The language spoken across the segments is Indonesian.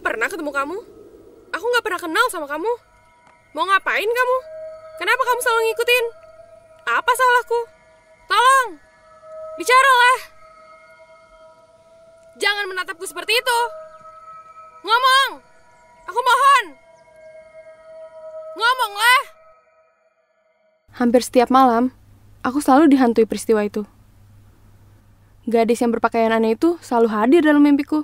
nggak pernah ketemu kamu. Aku nggak pernah kenal sama kamu. Mau ngapain kamu? Kenapa kamu selalu ngikutin? Apa salahku? Tolong, bicaralah. Jangan menatapku seperti itu. Ngomong, aku mohon. Ngomonglah. Hampir setiap malam, aku selalu dihantui peristiwa itu. Gadis yang berpakaian aneh itu selalu hadir dalam mimpiku.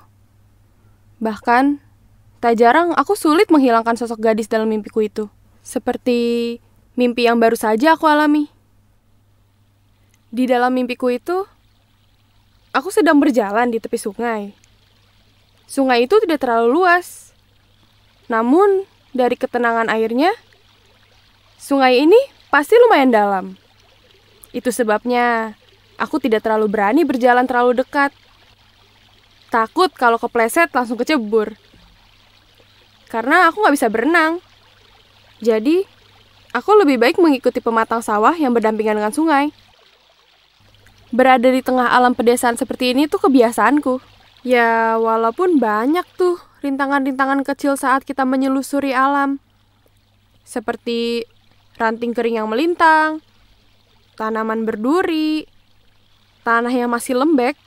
Bahkan, tak jarang aku sulit menghilangkan sosok gadis dalam mimpiku itu. Seperti mimpi yang baru saja aku alami. Di dalam mimpiku itu, aku sedang berjalan di tepi sungai. Sungai itu tidak terlalu luas. Namun, dari ketenangan airnya, sungai ini pasti lumayan dalam. Itu sebabnya aku tidak terlalu berani berjalan terlalu dekat. Takut kalau kepleset langsung kecebur. Karena aku nggak bisa berenang. Jadi, aku lebih baik mengikuti pematang sawah yang berdampingan dengan sungai. Berada di tengah alam pedesaan seperti ini tuh kebiasaanku. Ya, walaupun banyak tuh rintangan-rintangan kecil saat kita menyelusuri alam. Seperti ranting kering yang melintang, tanaman berduri, tanah yang masih lembek,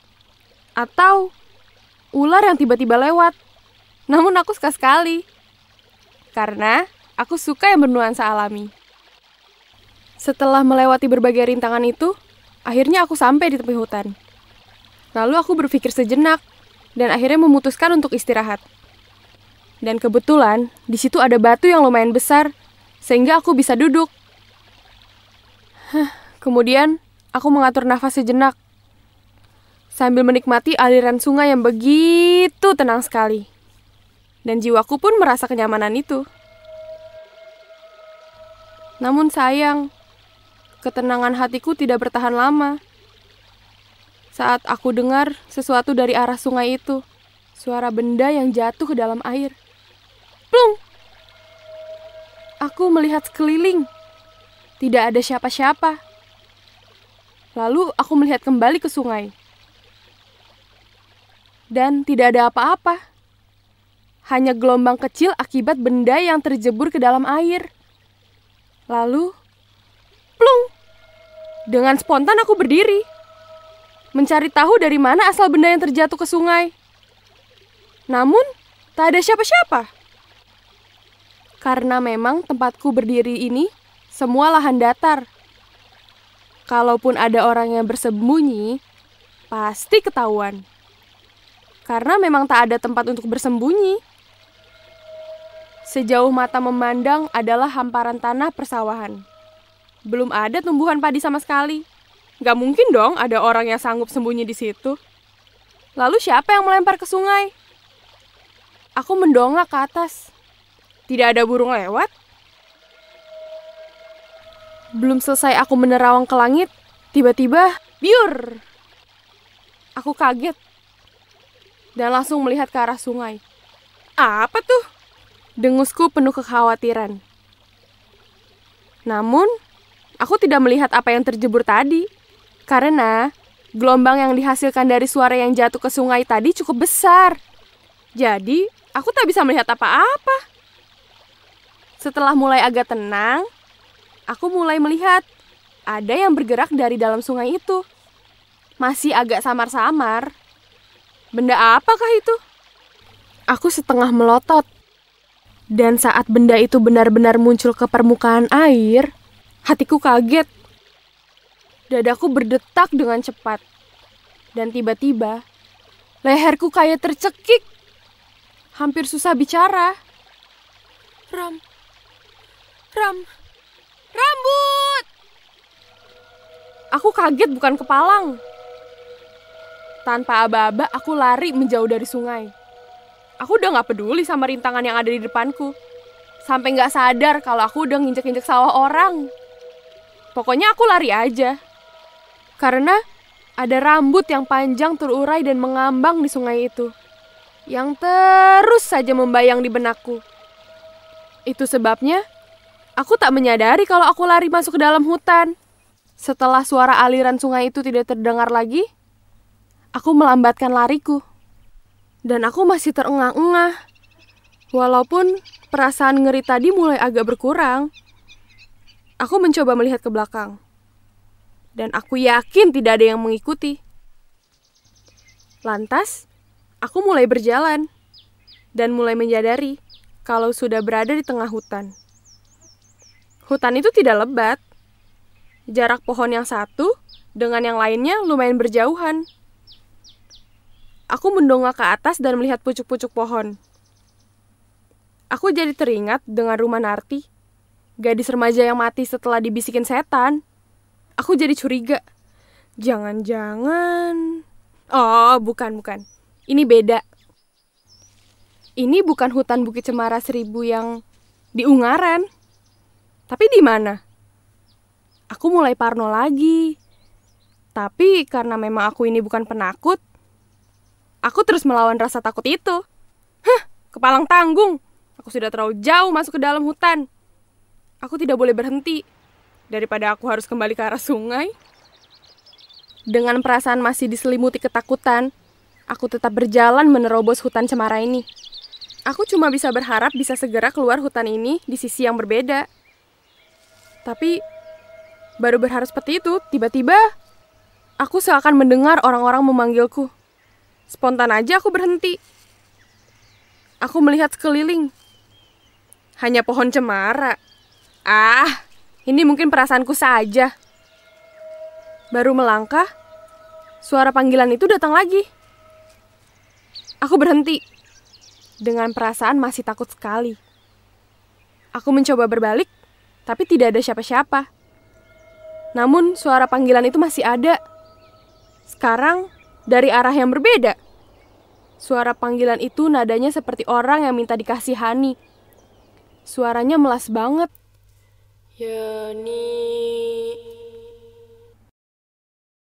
atau ular yang tiba-tiba lewat. Namun aku suka sekali. Karena aku suka yang bernuansa alami. Setelah melewati berbagai rintangan itu, akhirnya aku sampai di tepi hutan. Lalu aku berpikir sejenak, dan akhirnya memutuskan untuk istirahat. Dan kebetulan, di situ ada batu yang lumayan besar, sehingga aku bisa duduk. Kemudian, aku mengatur nafas sejenak, sambil menikmati aliran sungai yang begitu tenang sekali. Dan jiwaku pun merasa kenyamanan itu. Namun sayang, ketenangan hatiku tidak bertahan lama. Saat aku dengar sesuatu dari arah sungai itu, suara benda yang jatuh ke dalam air. Plung! Aku melihat sekeliling. Tidak ada siapa-siapa. Lalu aku melihat kembali ke sungai. Dan tidak ada apa-apa. Hanya gelombang kecil akibat benda yang terjebur ke dalam air. Lalu, plung! Dengan spontan aku berdiri, mencari tahu dari mana asal benda yang terjatuh ke sungai. Namun, tak ada siapa-siapa. Karena memang tempatku berdiri ini semua lahan datar. Kalaupun ada orang yang bersembunyi, pasti ketahuan. Karena memang tak ada tempat untuk bersembunyi. Sejauh mata memandang adalah hamparan tanah persawahan. Belum ada tumbuhan padi sama sekali. Gak mungkin dong ada orang yang sanggup sembunyi di situ. Lalu siapa yang melempar ke sungai? Aku mendongak ke atas. Tidak ada burung lewat. Belum selesai aku menerawang ke langit, tiba-tiba, biur! Aku kaget. Dan langsung melihat ke arah sungai. Apa tuh? Dengusku penuh kekhawatiran. Namun, aku tidak melihat apa yang terjebur tadi. Karena gelombang yang dihasilkan dari suara yang jatuh ke sungai tadi cukup besar. Jadi, aku tak bisa melihat apa-apa. Setelah mulai agak tenang, aku mulai melihat ada yang bergerak dari dalam sungai itu. Masih agak samar-samar. Benda apakah itu? Aku setengah melotot. Dan saat benda itu benar-benar muncul ke permukaan air, hatiku kaget. Dadaku berdetak dengan cepat. Dan tiba-tiba, leherku kayak tercekik. Hampir susah bicara. Rambut! Aku kaget bukan kepalang. Tanpa aba-aba, aku lari menjauh dari sungai. Aku udah gak peduli sama rintangan yang ada di depanku. Sampai gak sadar kalau aku udah nginjek-injek sawah orang. Pokoknya aku lari aja. Karena ada rambut yang panjang terurai dan mengambang di sungai itu. Yang terus saja membayang di benakku. Itu sebabnya aku tak menyadari kalau aku lari masuk ke dalam hutan. Setelah suara aliran sungai itu tidak terdengar lagi, aku melambatkan lariku. Dan aku masih terengah-engah Walaupun perasaan ngeri tadi mulai agak berkurang, aku mencoba melihat ke belakang. Dan aku yakin tidak ada yang mengikuti. Lantas, aku mulai berjalan dan mulai menyadari kalau sudah berada di tengah hutan. Hutan itu tidak lebat. Jarak pohon yang satu dengan yang lainnya lumayan berjauhan. Aku mendongak ke atas dan melihat pucuk-pucuk pohon. Aku jadi teringat dengan rumah Narti, gadis remaja yang mati setelah dibisikin setan. Aku jadi curiga. Jangan-jangan... Oh, bukan. Ini beda. Ini bukan hutan Bukit Cemara 1000 yang di Ungaran. Tapi di mana? Aku mulai parno lagi. Tapi karena memang aku ini bukan penakut, aku terus melawan rasa takut itu. Kepalang tanggung. Aku sudah terlalu jauh masuk ke dalam hutan. Aku tidak boleh berhenti. Daripada aku harus kembali ke arah sungai. Dengan perasaan masih diselimuti ketakutan, aku tetap berjalan menerobos hutan cemara ini. Aku cuma bisa berharap bisa segera keluar hutan ini di sisi yang berbeda. Tapi, baru berharap seperti itu, tiba-tiba aku seakan mendengar orang-orang memanggilku. Spontan aja aku berhenti. Aku melihat sekeliling. Hanya pohon cemara. Ini mungkin perasaanku saja. Baru melangkah, suara panggilan itu datang lagi. Aku berhenti. Dengan perasaan masih takut sekali. Aku mencoba berbalik, tapi tidak ada siapa-siapa. Namun suara panggilan itu masih ada. Sekarang dari arah yang berbeda. Suara panggilan itu nadanya seperti orang yang minta dikasihani. Suaranya melas banget. Yani